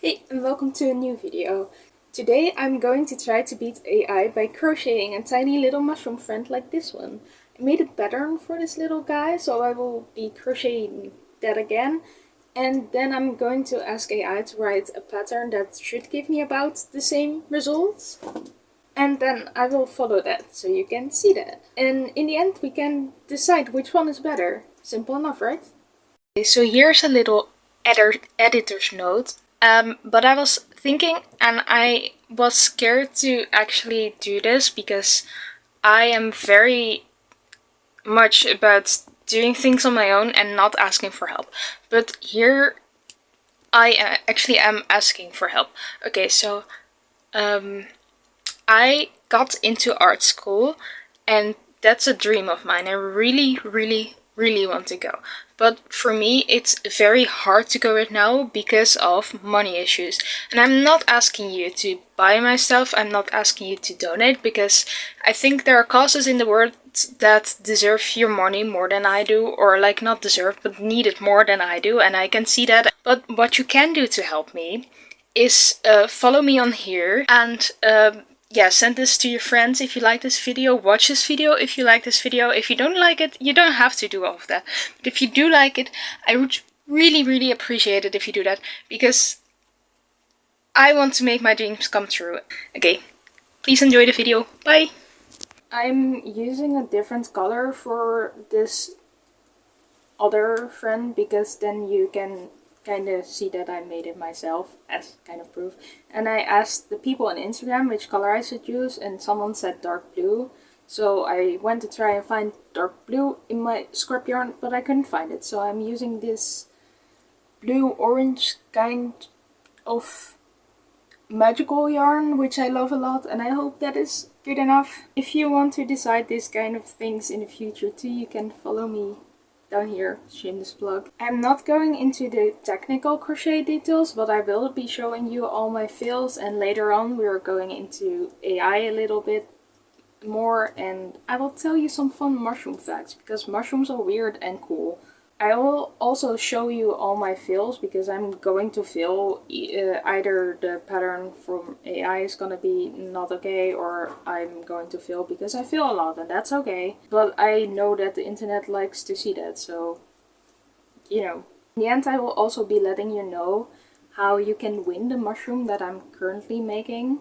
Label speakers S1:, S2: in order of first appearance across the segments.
S1: Hey, and welcome to a new video. Today I'm going to try to beat AI by crocheting a tiny little mushroom friend like this one. I made a pattern for this little guy, so I will be crocheting that again. And then I'm going to ask AI to write a pattern that should give me about the same results. And then I will follow that, so you can see that. And in the end we can decide which one is better. Simple enough, right? Okay, so here's a little editor's note. But I was thinking, and I was scared to actually do this because I am very much about doing things on my own and not asking for help. But here I actually am asking for help. Okay, so I got into art school, and that's a dream of mine. I really want to go. But for me, it's very hard to go right now because of money issues. And I'm not asking you to buy my stuff, I'm not asking you to donate, because I think there are causes in the world that deserve your money more than I do, or like not deserve, but need it more than I do, and I can see that. But what you can do to help me is follow me on here and yeah, send this to your friends if you like this video, watch this video if you like this video. If you don't like it, you don't have to do all of that. But if you do like it, I would really appreciate it if you do that, because I want to make my dreams come true. Okay, please enjoy the video. Bye! I'm using a different color for this other friend because then you can kind of see that I made it myself as kind of proof. And I asked the people on Instagram which color I should use, and someone said dark blue. So I went to try and find dark blue in my scrap yarn, but I couldn't find it. So I'm using this blue-orange kind of magical yarn, which I love a lot, and I hope that is good enough. If you want to decide these kind of things in the future too, you can follow me down here, shameless plug. I'm not going into the technical crochet details, but I will be showing you all my fails, and later on we are going into AI a little bit more, and I will tell you some fun mushroom facts, because mushrooms are weird and cool. I will also show you all my fails, because I'm going to fail. Either the pattern from AI is gonna be not okay, or I'm going to fail because I fail a lot, and that's okay. But I know that the internet likes to see that, so, you know. In the end, I will also be letting you know how you can win the mushroom that I'm currently making.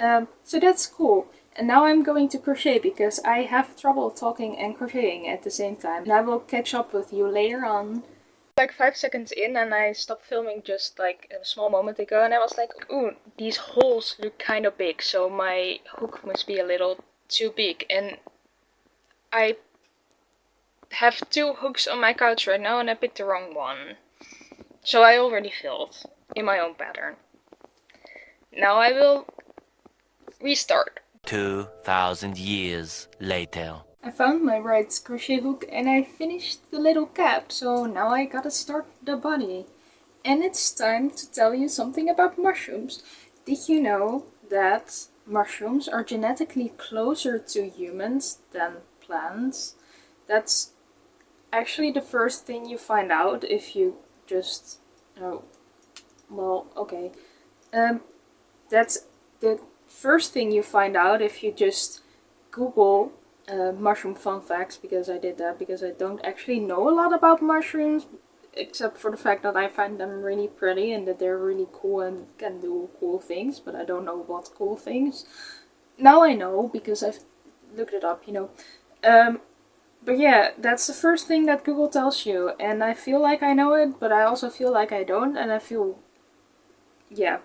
S1: So that's cool. And now I'm going to crochet because I have trouble talking and crocheting at the same time. And I will catch up with you later on. Like 5 seconds in, and I stopped filming just like a small moment ago, and I was like, ooh, these holes look kind of big, so my hook must be a little too big. And I have 2 hooks on my couch right now, and I picked the wrong one. So I already failed in my own pattern. Now I will restart.
S2: 2,000 years later.
S1: I found my right crochet hook and I finished the little cap, so now I gotta start the body. And it's time to tell you something about mushrooms. Did you know that mushrooms are genetically closer to humans than plants? That's actually the first thing you find out if you just... oh, well, okay. That's the first thing you find out if you just Google mushroom fun facts, because I did that because I don't actually know a lot about mushrooms, except for the fact that I find them really pretty and that they're really cool and can do cool things, but I don't know what cool things. Now I know because I've looked it up, you know. But yeah, that's the first thing that Google tells you, and I feel like I know it, but I also feel like I don't, and I feel... yeah.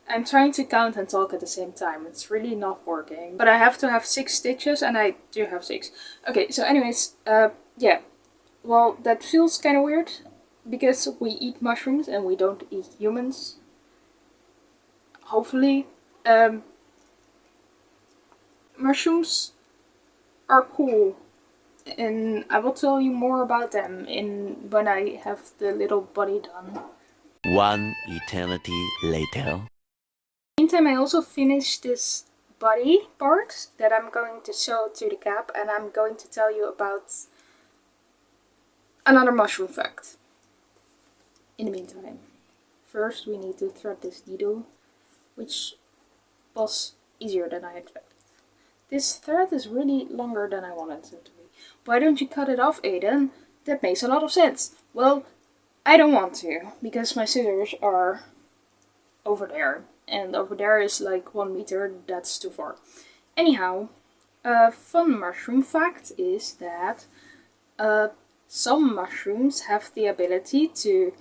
S1: I'm trying to count and talk at the same time. It's really not working. But I have to have 6 stitches, and I do have 6. Okay, so anyways, yeah. Well, that feels kind of weird, because we eat mushrooms and we don't eat humans. Hopefully. Mushrooms are cool, and I will tell you more about them when I have the little body done.
S2: One eternity later.
S1: Meantime, I also finished this body part that I'm going to sew to the cap, and I'm going to tell you about another mushroom fact in the meantime. first we need to thread this needle, which was easier than I expected. This thread is really longer than I wanted it to be. Why don't you cut it off, Aiden? That makes a lot of sense. Well, I don't want to, because my scissors are over there. And over there is like 1 meter, that's too far. Anyhow, a fun mushroom fact is that some mushrooms have the ability to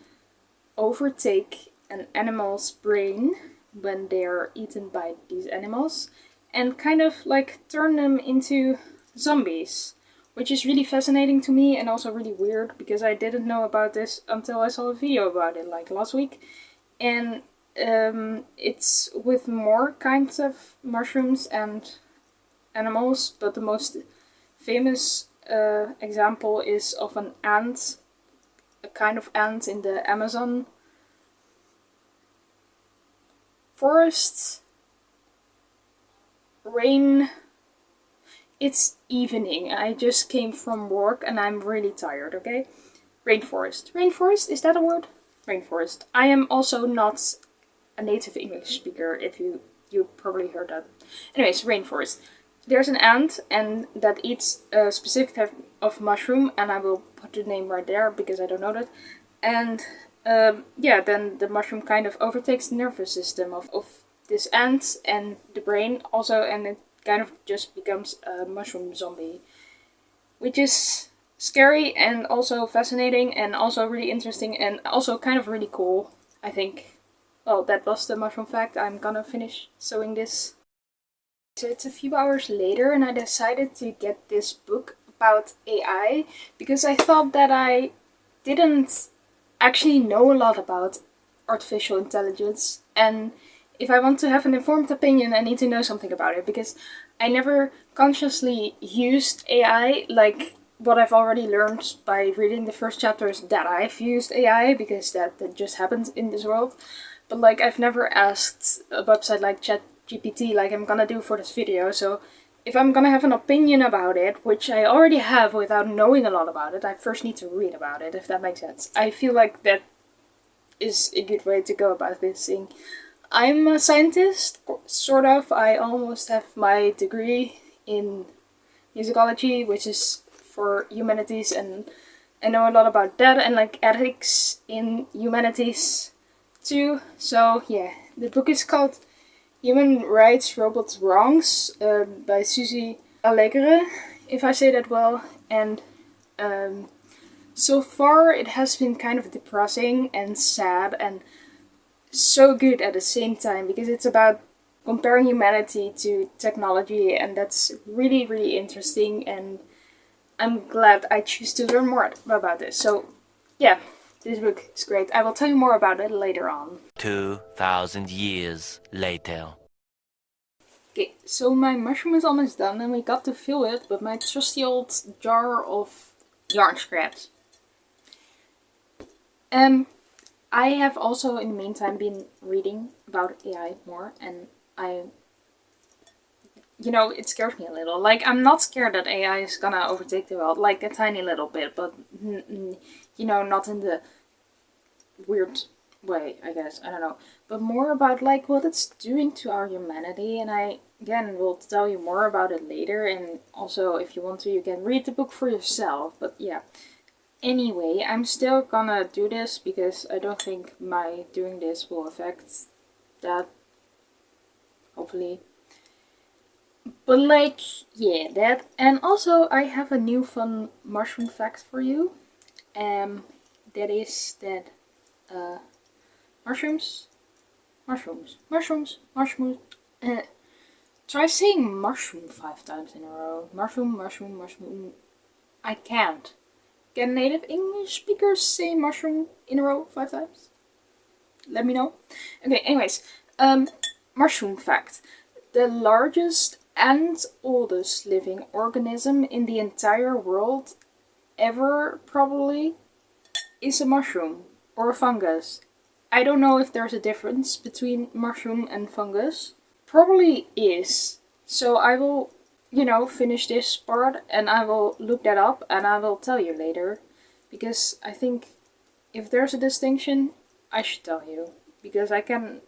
S1: overtake an animal's brain when they are eaten by these animals and kind of like turn them into zombies, which is really fascinating to me and also really weird because I didn't know about this until I saw a video about it like last week. And it's with more kinds of mushrooms and animals, but the most famous example is of an ant, a kind of ant in the Amazon forest. Rain. It's evening. I just came from work and I'm really tired, okay? Rainforest. Rainforest? Is that a word? Rainforest. I am also not a native English speaker, if you probably heard that. Anyways, rainforest. There's an ant and that eats a specific type of mushroom, and I will put the name right there because I don't know that. And yeah, then the mushroom kind of overtakes the nervous system of this ant and the brain also, and it kind of just becomes a mushroom zombie, which is scary and also fascinating and also really interesting and also kind of really cool, I think. Well, that was the mushroom fact. I'm gonna finish sewing this. So it's a few hours later and I decided to get this book about AI because I thought that I didn't actually know a lot about artificial intelligence, and if I want to have an informed opinion I need to know something about it because I never consciously used AI. Like what I've already learned by reading the first chapter is that I've used AI because that just happens in this world. But like I've never asked a website like ChatGPT like I'm gonna do for this video, so if I'm gonna have an opinion about it, which I already have without knowing a lot about it, I first need to read about it, if that makes sense. I feel like that is a good way to go about this thing. I'm a scientist, sort of. I almost have my degree in musicology, which is for humanities, and I know a lot about that and like ethics in humanities too. So yeah, the book is called Human Rights Robots Wrongs by Suzy Allegre, if I say that well. And so far it has been kind of depressing and sad and so good at the same time because it's about comparing humanity to technology, and that's really, really interesting, and I'm glad I choose to learn more about this. So yeah, this book is great. I will tell you more about it later on.
S2: 2,000 years later.
S1: Okay, so my mushroom is almost done and we got to fill it with my trusty old jar of yarn scraps. I have also in the meantime been reading about AI more, and it scares me a little. Like, I'm not scared that AI is gonna overtake the world, like a tiny little bit, but not in the weird way, I guess. I don't know. But more about like what it's doing to our humanity, and I again will tell you more about it later, and also if you want to you can read the book for yourself. But yeah. Anyway, I'm still gonna do this because I don't think my doing this will affect that, hopefully. But like, yeah, that. And also I have a new fun mushroom fact for you. That is that mushrooms. Try saying mushroom 5 times in a row. Mushroom. I can't. Can native English speakers say mushroom in a row 5 times? Let me know. Okay, anyways, mushroom fact. The largest and oldest living organism in the entire world ever probably is a mushroom or a fungus. I don't know if there's a difference between mushroom and fungus. Probably is. So I will finish this part and I will look that up and I will tell you later. Because I think if there's a distinction, I should tell you. because I can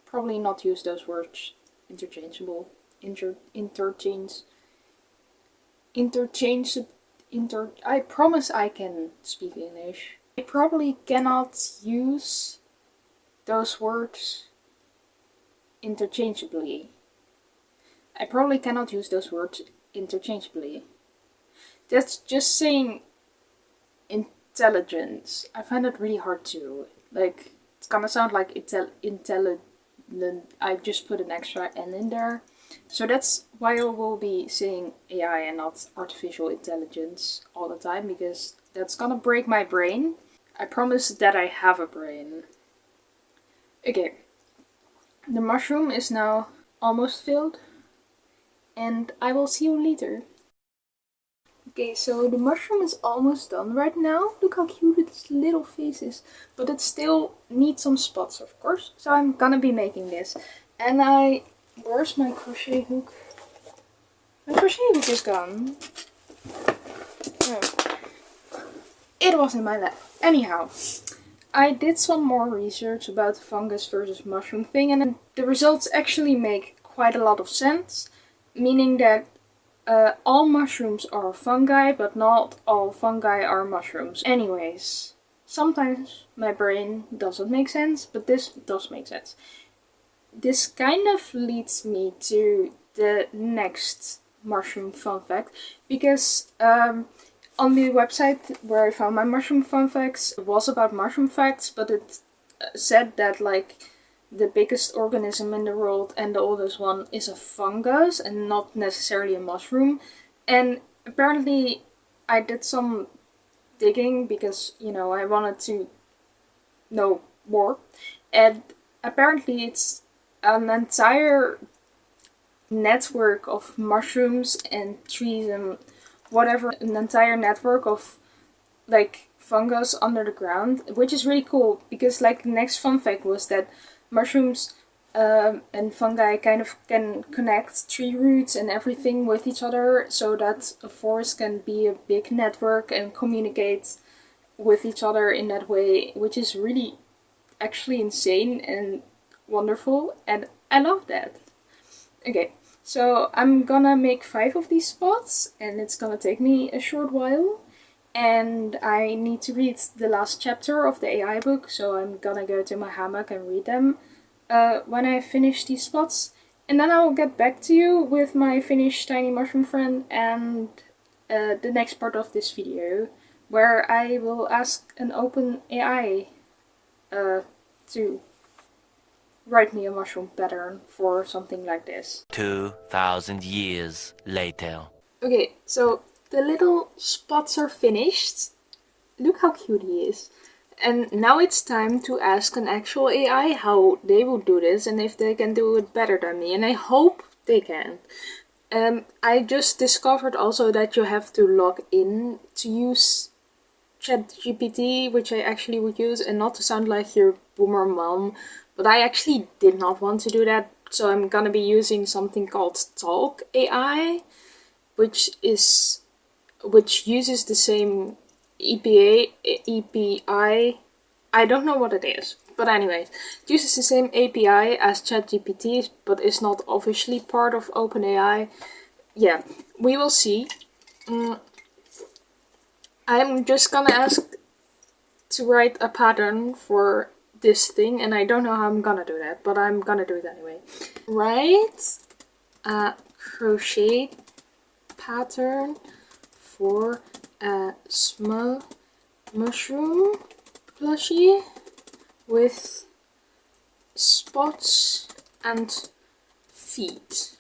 S1: probably not use those words interchangeable. I promise I can speak English. I probably cannot use those words interchangeably. I probably cannot use those words interchangeably. That's just saying intelligence. I find it really hard to, like, it's gonna sound like intelligent. I just put an extra N in there. So that's why I will be saying AI and not artificial intelligence all the time, because that's gonna break my brain. I promise that I have a brain. Okay, the mushroom is now almost filled, and I will see you later. Okay, so the mushroom is almost done right now. Look how cute its little face is. But it still needs some spots, of course. So I'm gonna be making this. And where's my crochet hook? My crochet hook is gone. No. It was in my lap. Anyhow, I did some more research about the fungus versus mushroom thing, and the results actually make quite a lot of sense. Meaning that all mushrooms are fungi, but not all fungi are mushrooms. Anyways, sometimes my brain doesn't make sense, but this does make sense. This kind of leads me to the next mushroom fun fact, because on the website where I found my mushroom fun facts, it was about mushroom facts, but it said that, like, the biggest organism in the world and the oldest one is a fungus and not necessarily a mushroom. And apparently I did some digging because, you know, I wanted to know more. And apparently it's an entire network of mushrooms and trees and whatever, an entire network of, like, fungus under the ground, which is really cool, because, like, the next fun fact was that mushrooms and fungi kind of can connect tree roots and everything with each other, so that a forest can be a big network and communicate with each other in that way, which is really actually insane and wonderful, and I love that. Okay, so I'm gonna make 5 of these spots, and it's gonna take me a short while. And I need to read the last chapter of the AI book, so I'm gonna go to my hammock and read them when I finish these spots. And then I will get back to you with my finished tiny mushroom friend and the next part of this video, where I will ask an open AI to write me a mushroom pattern for something like this.
S2: 2,000 years later.
S1: Okay, so the little spots are finished. Look how cute he is. And now it's time to ask an actual AI how they would do this and if they can do it better than me. And I hope they can. I just discovered also that you have to log in to use ChatGPT, which I actually would use, and not to sound like your boomer mom, but I actually did not want to do that, so I'm gonna be using something called Talk AI, which uses the same API. I don't know what it is, but anyways, it uses the same API as ChatGPT, but is not officially part of OpenAI. Yeah, we will see. I'm just gonna ask to write a pattern for this thing, and I don't know how I'm gonna do that, but I'm gonna do it anyway. Write a crochet pattern for a small mushroom plushie with spots and feet.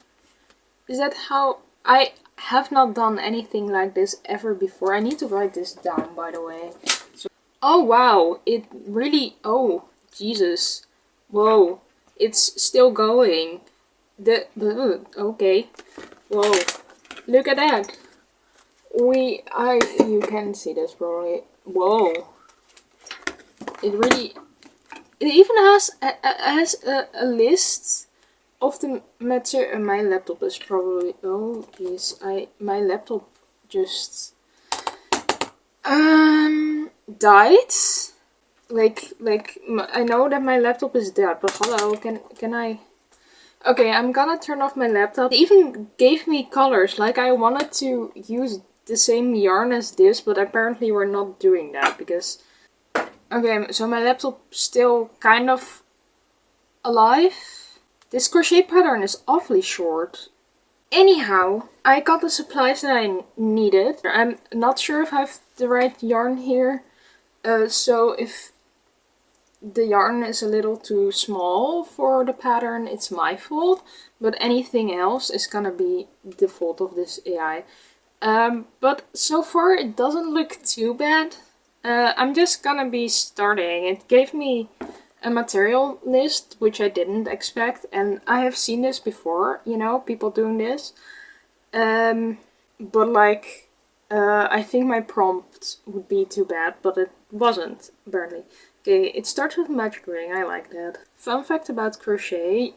S1: Is that how? I have not done anything like this ever before. I need to write this down, by the way. So, oh wow, it really, oh Jesus, whoa, it's still going. Okay, whoa, look at that. You can see this probably. Whoa, it even has a list of the material. My laptop is probably, oh jeez, my laptop just died. I know that my laptop is dead, but hello, can I? Okay, I'm gonna turn off my laptop. It even gave me colors, like I wanted to use the same yarn as this, but apparently we're not doing that because... Okay, so my laptop's still kind of alive. This crochet pattern is awfully short. Anyhow, I got the supplies that I needed. I'm not sure if I have the right yarn here. So if the yarn is a little too small for the pattern, it's my fault. But anything else is gonna be the fault of this AI. But so far it doesn't look too bad. I'm just gonna be starting. It gave me a material list, which I didn't expect, and I have seen this before, you know, people doing this. But like, I think my prompt would be too bad, but it wasn't, apparently. Okay, it starts with magic ring, I like that. Fun fact about crochet,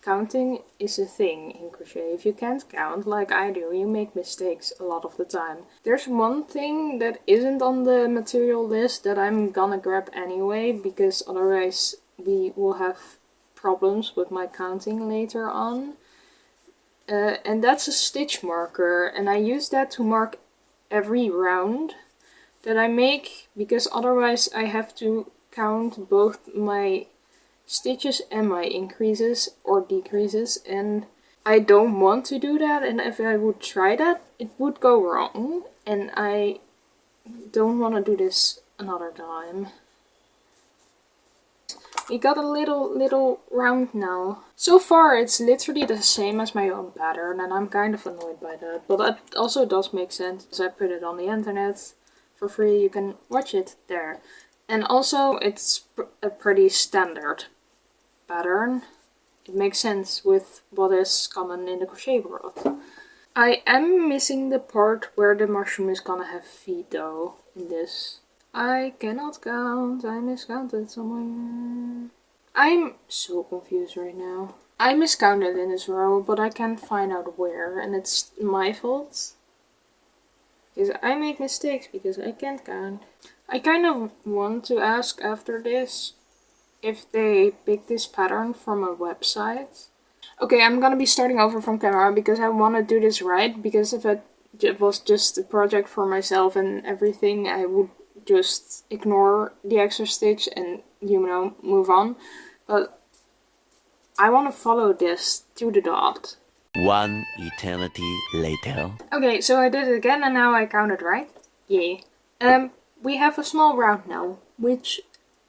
S1: counting is a thing in crochet. If you can't count, like I do, you make mistakes a lot of the time. There's one thing that isn't on the material list that I'm gonna grab anyway, because otherwise we will have problems with my counting later on. And that's a stitch marker, and I use that to mark every round that I make, because otherwise I have to count both my stitches and my increases or decreases, and I don't want to do that, and if I would try that, it would go wrong, and I don't want to do this another time. We got a little round now. So far it's literally the same as my own pattern, and I'm kind of annoyed by that, but that also does make sense, because I put it on the internet for free, you can watch it there. And also it's a pretty standard pattern. It makes sense with what is common in the crochet world. I am missing the part where the mushroom is gonna have feet though, in this. I cannot count, I miscounted somewhere. I'm so confused right now. I miscounted in this row, but I can't find out where, and it's my fault. Because I make mistakes because I can't count. I kind of want to ask after this if they pick this pattern from a website. Okay, I'm gonna be starting over from camera because I want to do this right, because if it was just a project for myself and everything, I would just ignore the extra stitch and, you know, move on. But I want to follow this to the dot.
S2: One eternity later.
S1: Okay, so I did it again and now I counted right. Yay. We have a small round now, which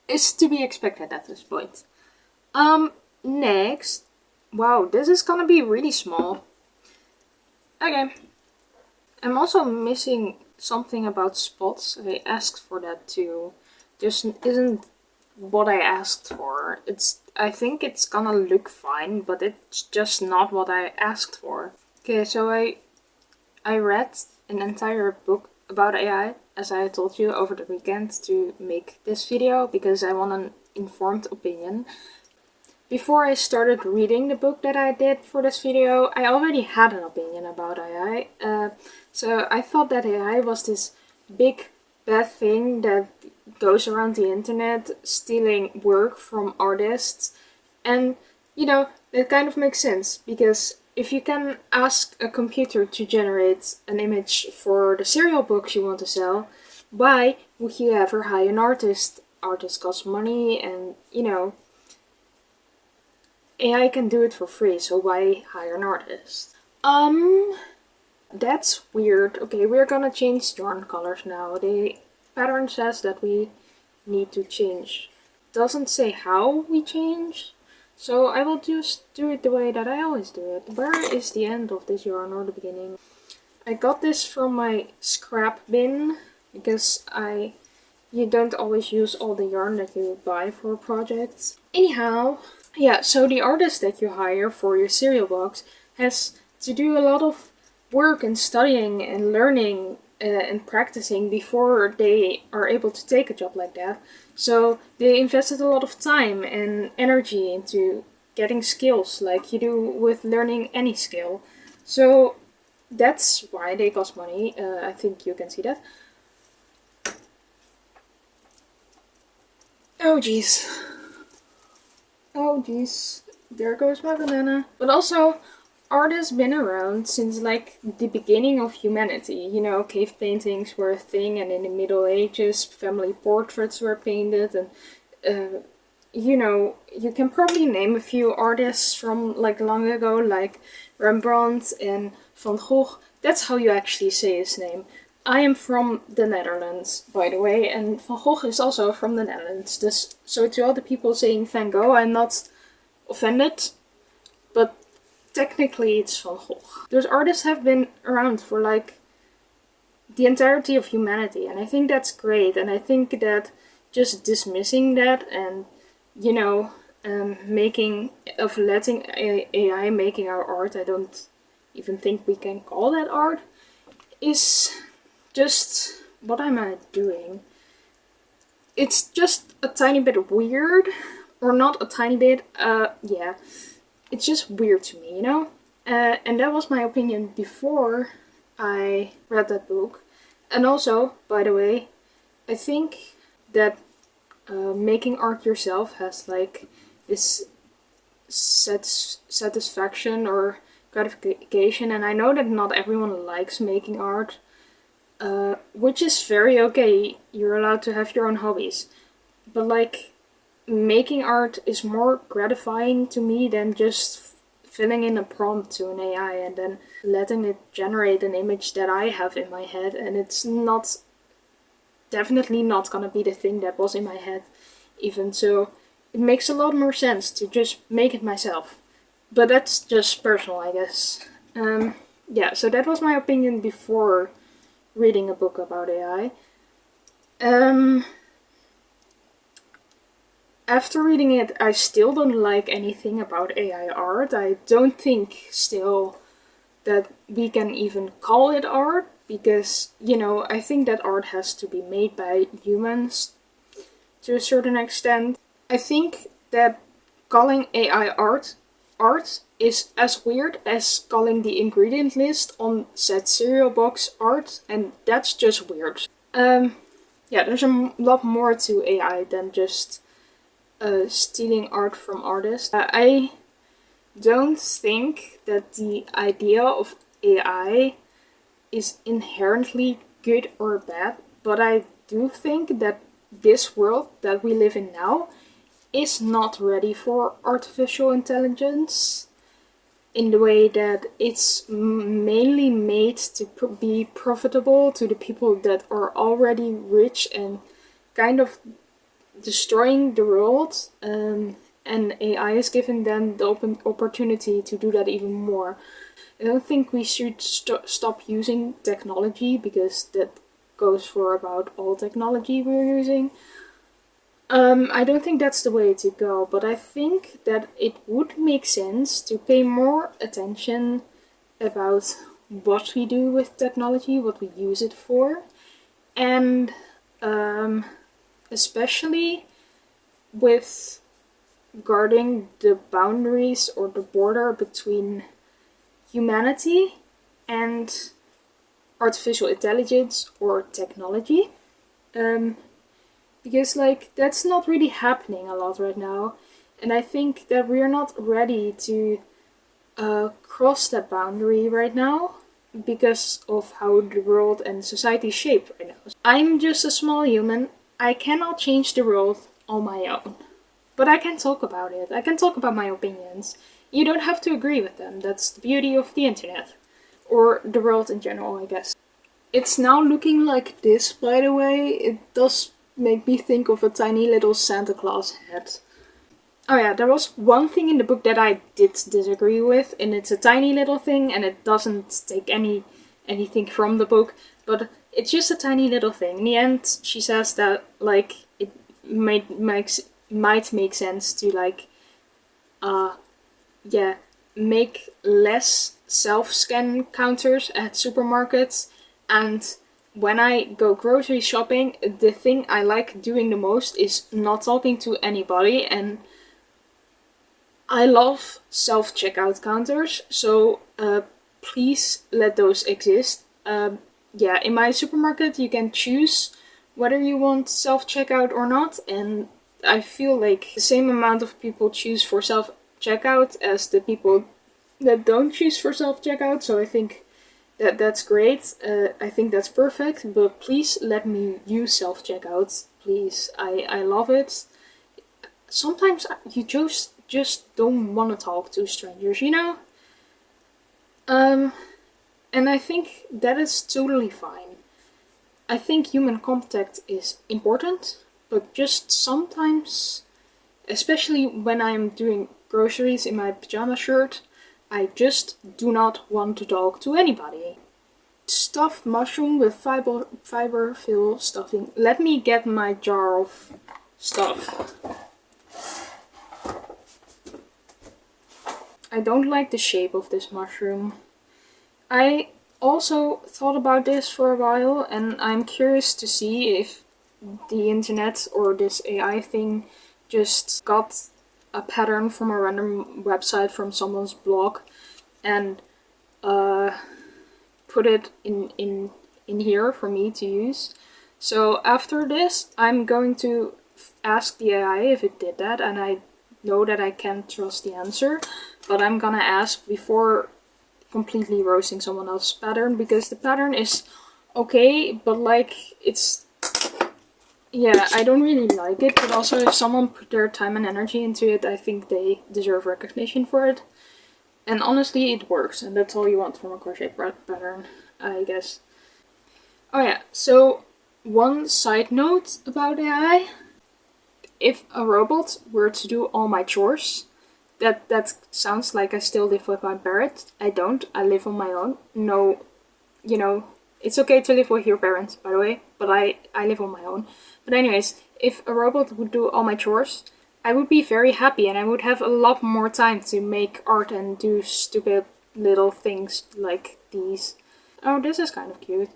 S1: is to be expected at this point. Next. Wow, this is gonna be really small. Okay. I'm also missing something about spots. I asked for that too. Just isn't what I asked for. I think it's gonna look fine, but it's just not what I asked for. Okay, so I read an entire book about AI, as I told you over the weekend, to make this video because I want an informed opinion. Before I started reading the book that I did for this video, I already had an opinion about AI. So I thought that AI was this big bad thing that goes around the internet stealing work from artists. And, you know, that kind of makes sense, because if you can ask a computer to generate an image for the cereal books you want to sell, why would you ever hire an artist? Artists cost money, and, you know, AI can do it for free, so why hire an artist? That's weird. Okay, we're gonna change yarn colors now. The pattern says that we need to change. Doesn't say how we change, so I will just do it the way that I always do it. Where is the end of this yarn or the beginning? I got this from my scrap bin, because you don't always use all the yarn that you buy for projects. Anyhow, yeah, so the artist that you hire for your cereal box has to do a lot of work and studying and learning and practicing before they are able to take a job like that. So they invested a lot of time and energy into getting skills like you do with learning any skill. So that's why they cost money. I think you can see that. Oh jeez. Oh jeez. There goes my banana. But also, art has been around since like the beginning of humanity. You know, cave paintings were a thing, and in the Middle Ages, family portraits were painted, and you know, you can probably name a few artists from like long ago, like Rembrandt and Van Gogh. That's how you actually say his name. I am from the Netherlands, by the way, and Van Gogh is also from the Netherlands. So to all the people saying Van Gogh, I'm not offended, but technically it's Van Gogh. Those artists have been around for like the entirety of humanity, and I think that's great, and I think that just dismissing that and, you know, letting AI making our art, I don't even think we can call that art, is just, what am I doing? It's just a tiny bit weird, or not a tiny bit, yeah, it's just weird to me, you know? And that was my opinion before I read that book. And also, by the way, I think that making art yourself has like this satisfaction or gratification, and I know that not everyone likes making art, which is very okay. You're allowed to have your own hobbies, but like making art is more gratifying to me than just filling in a prompt to an AI and then letting it generate an image that I have in my head, and it's not, definitely not gonna be the thing that was in my head even, so it makes a lot more sense to just make it myself. But that's just personal, I guess. Yeah, so that was my opinion before reading a book about AI. After reading it, I still don't like anything about AI art. I don't think still that we can even call it art, because, you know, I think that art has to be made by humans to a certain extent. I think that calling AI art is as weird as calling the ingredient list on said cereal box art, and that's just weird. Yeah, there's a lot more to AI than just stealing art from artists. I don't think that the idea of AI is inherently good or bad, but I do think that this world that we live in now is not ready for artificial intelligence in the way that it's mainly made to be profitable to the people that are already rich and kind of destroying the world, and AI is giving them the open opportunity to do that even more. I don't think we should stop using technology, because that goes for about all technology we're using. I don't think that's the way to go, but I think that it would make sense to pay more attention about what we do with technology, what we use it for, and especially with guarding the boundaries or the border between humanity and artificial intelligence or technology. Because like that's not really happening a lot right now, and I think that we're not ready to cross that boundary right now because of how the world and society is shaped right now. I'm just a small human. I cannot change the world on my own. But I can talk about it. I can talk about my opinions. You don't have to agree with them. That's the beauty of the internet. Or the world in general, I guess. It's now looking like this, by the way. It does make me think of a tiny little Santa Claus hat. Oh yeah, there was one thing in the book that I did disagree with, and it's a tiny little thing, and it doesn't take anything from the book, but it's just a tiny little thing. In the end, she says that like it might make sense to like make less self-scan counters at supermarkets, and when I go grocery shopping, the thing I like doing the most is not talking to anybody, and I love self-checkout counters, so please let those exist. Yeah, in my supermarket you can choose whether you want self-checkout or not, and I feel like the same amount of people choose for self-checkout as the people that don't choose for self-checkout, so I think that's great. I think that's perfect, but please let me use self-checkout, please. I love it. Sometimes you just don't want to talk to strangers, you know? And I think that is totally fine. I think human contact is important, but just sometimes, especially when I'm doing groceries in my pajama shirt, I just do not want to talk to anybody. Stuffed mushroom with fiber fill stuffing. Let me get my jar of stuff. I don't like the shape of this mushroom. I also thought about this for a while, and I'm curious to see if the internet or this AI thing just got a pattern from a random website from someone's blog and put it in here for me to use. So after this, I'm going to ask the AI if it did that, and I know that I can't trust the answer, but I'm gonna ask before completely roasting someone else's pattern, because the pattern is okay, but like it's, yeah, I don't really like it, but also if someone put their time and energy into it, I think they deserve recognition for it. And honestly, it works, and that's all you want from a crochet pattern, I guess. Oh yeah, so one side note about AI. If a robot were to do all my chores, that sounds like I still live with my parents. I don't. I live on my own. No, you know, it's okay to live with your parents, by the way, but I live on my own. But anyways, if a robot would do all my chores, I would be very happy, and I would have a lot more time to make art and do stupid little things like these. Oh, this is kind of cute.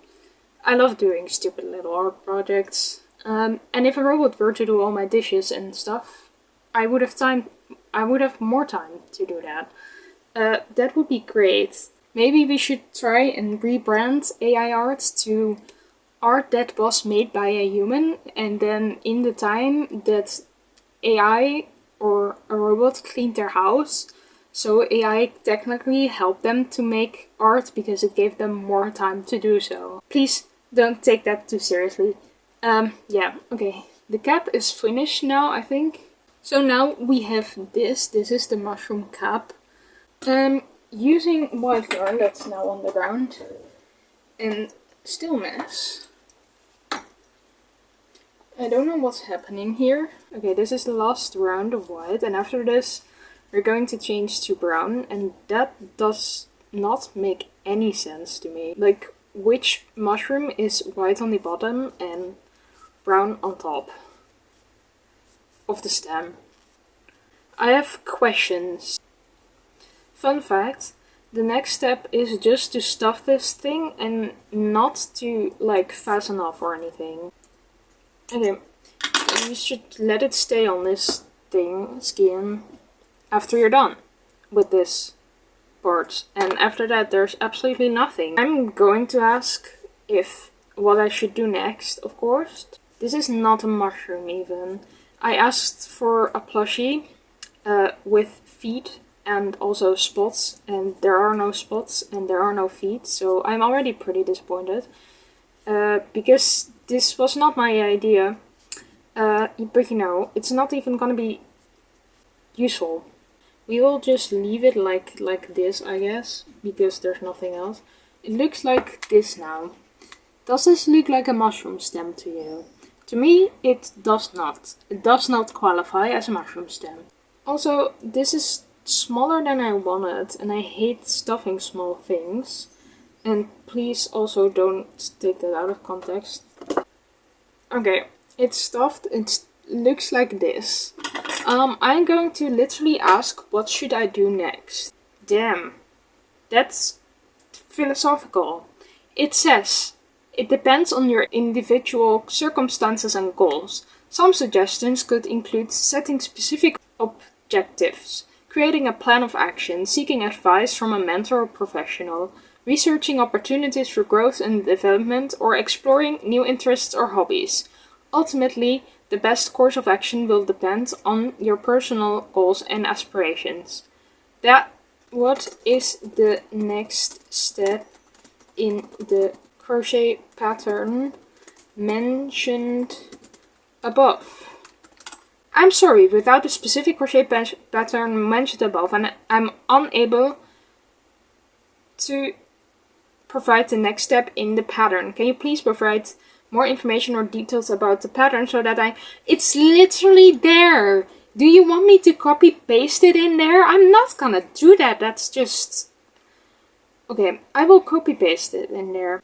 S1: I love doing stupid little art projects. And if a robot were to do all my dishes and stuff, I would have more time to do that. That would be great. Maybe we should try and rebrand AI art to art that was made by a human, and then in the time that AI or a robot cleaned their house, so AI technically helped them to make art because it gave them more time to do so. Please don't take that too seriously. Yeah, okay. The cap is finished now, I think. So now we have this. This is the mushroom cap. Using white yarn that's now on the ground. And stillness. I don't know what's happening here. Okay, this is the last round of white, and after this we're going to change to brown, and that does not make any sense to me. Like, which mushroom is white on the bottom and brown on top of the stem? I have questions. Fun fact, the next step is just to stuff this thing and not to like fasten off or anything. Okay, you should let it stay on this skin after you're done with this part, and after that there's absolutely nothing. I'm going to ask if what I should do next, of course. This is not a mushroom even. I asked for a plushie with feet and also spots, and there are no spots and there are no feet, so I'm already pretty disappointed. Because this was not my idea. But you know, it's not even gonna be useful. We will just leave it like this, I guess, because there's nothing else. It looks like this now. Does this look like a mushroom stem to you? To me, it does not. It does not qualify as a mushroom stem. Also, this is smaller than I wanted, and I hate stuffing small things. And please also don't take that out of context. Okay, it's stuffed. It looks like this. I'm going to literally ask, what should I do next? Damn, that's philosophical. It says, it depends on your individual circumstances and goals. Some suggestions could include setting specific objectives, creating a plan of action, seeking advice from a mentor or professional, researching opportunities for growth and development, or exploring new interests or hobbies. Ultimately, The best course of action will depend on your personal goals and aspirations. What is the next step in the crochet pattern mentioned above? I'm sorry, without the specific crochet pattern mentioned above, and I'm unable to provide the next step in the pattern. Can you please provide more information or details about the pattern so that it's literally there. Do you want me to copy paste it in there? I'm not gonna do that. That's just... Okay, I will copy paste it in there.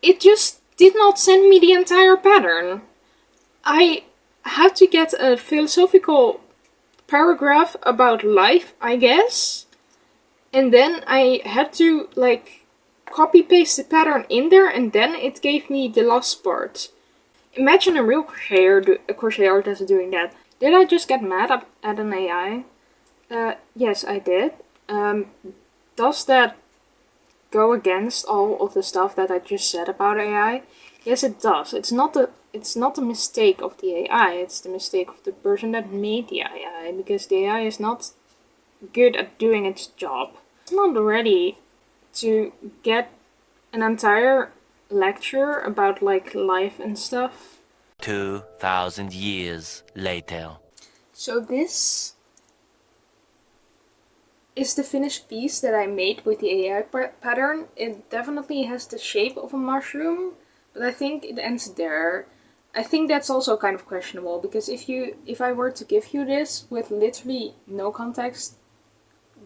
S1: It just did not send me the entire pattern. I had to get a philosophical paragraph about life, I guess. And then I had to copy paste the pattern in there, and then it gave me the last part. Imagine a real crochet artist doing that. Did I just get mad at an AI? Yes, I did. Does that go against all of the stuff that I just said about AI? Yes, it does. It's not the mistake of the AI. It's the mistake of the person that made the AI, because the AI is not good at doing its job. It's not ready to get an entire lecture about life and stuff.
S2: 2,000 years later.
S1: So this is the finished piece that I made with the AI pattern. It definitely has the shape of a mushroom, but I think it ends there. I think that's also kind of questionable, because if I were to give you this with literally no context,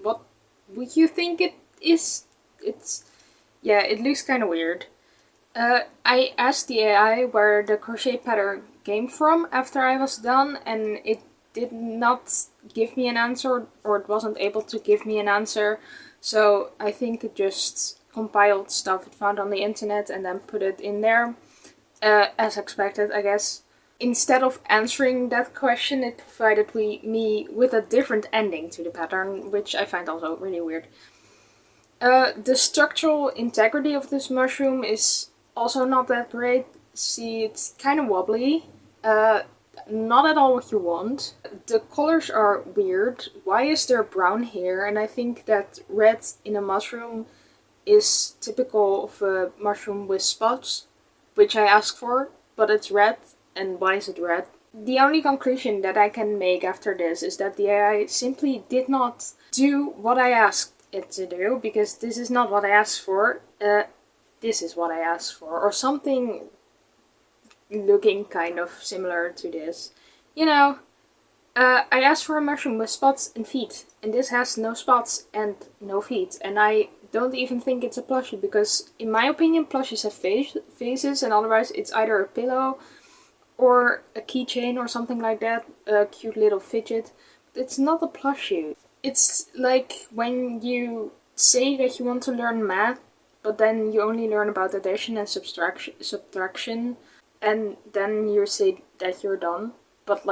S1: what would you think it is? It looks kind of weird. I asked the AI where the crochet pattern came from after I was done, and it did not give me an answer, or it wasn't able to give me an answer. So I think it just compiled stuff it found on the internet and then put it in there, as expected, I guess. Instead of answering that question, it provided me with a different ending to the pattern, which I find also really weird. The structural integrity of this mushroom is also not that great. See, it's kind of wobbly. Not at all what you want. The colors are weird. Why is there brown here? And I think that red in a mushroom is typical of a mushroom with spots, which I asked for, but it's red. And why is it red? The only conclusion that I can make after this is that the AI simply did not do what I asked it to do, because this is not what I asked for. This is what I asked for, or something looking kind of similar to this. You know, I asked for a mushroom with spots and feet, and this has no spots and no feet, and I don't even think it's a plushie, because in my opinion plushies have faces, and otherwise it's either a pillow or a keychain or something like that, a cute little fidget. It's not a plushie. It's like when you say that you want to learn math, but then you only learn about addition and subtraction, and then you say that you're done, but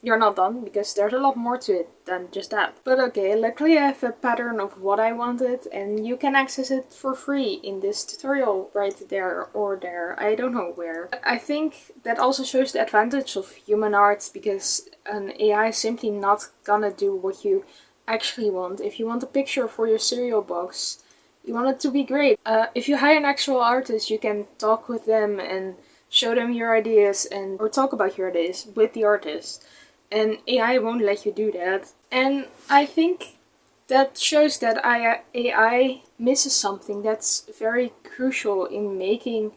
S1: you're not done, because there's a lot more to it than just that. But okay, luckily I have a pattern of what I wanted, and you can access it for free in this tutorial right there or there. I don't know where. I think that also shows the advantage of human art, because an AI is simply not gonna do what you actually want. If you want a picture for your cereal box, you want it to be great. If you hire an actual artist, you can talk with them and show them your ideas or talk about your ideas with the artist. And AI won't let you do that. And I think that shows that AI misses something that's very crucial in making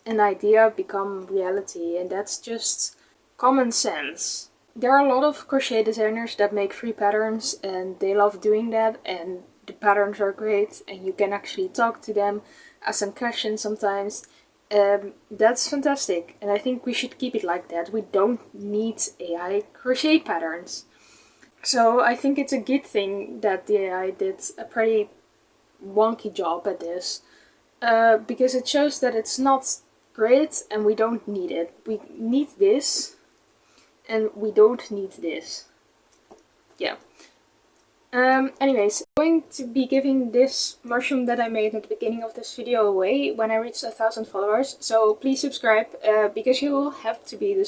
S1: an idea become reality, and that's just common sense. There are a lot of crochet designers that make free patterns, and they love doing that, and the patterns are great, and you can actually talk to them, ask some questions sometimes. That's fantastic, and I think we should keep it like that. We don't need AI crochet patterns. So I think it's a good thing that the AI did a pretty wonky job at this, because it shows that it's not great and we don't need it. We need this, and we don't need this. Yeah. Anyways, I'm going to be giving this mushroom that I made at the beginning of this video away when I reach 1,000 followers. So please subscribe, because you will have to be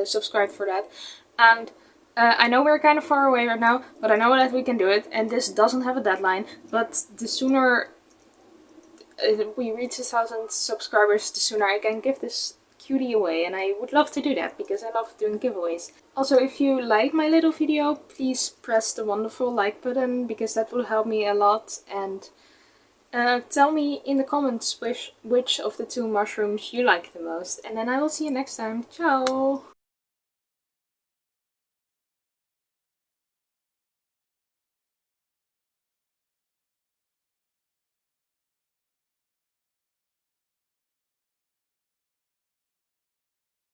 S1: subscribed for that. And I know we're kind of far away right now, but I know that we can do it. And this doesn't have a deadline, but the sooner we reach 1,000 subscribers, the sooner I can give this cutie away, and I would love to do that because I love doing giveaways. Also, if you like my little video, please press the wonderful like button because that will help me a lot, and tell me in the comments which of the two mushrooms you like the most, and then I will see you next time. Ciao!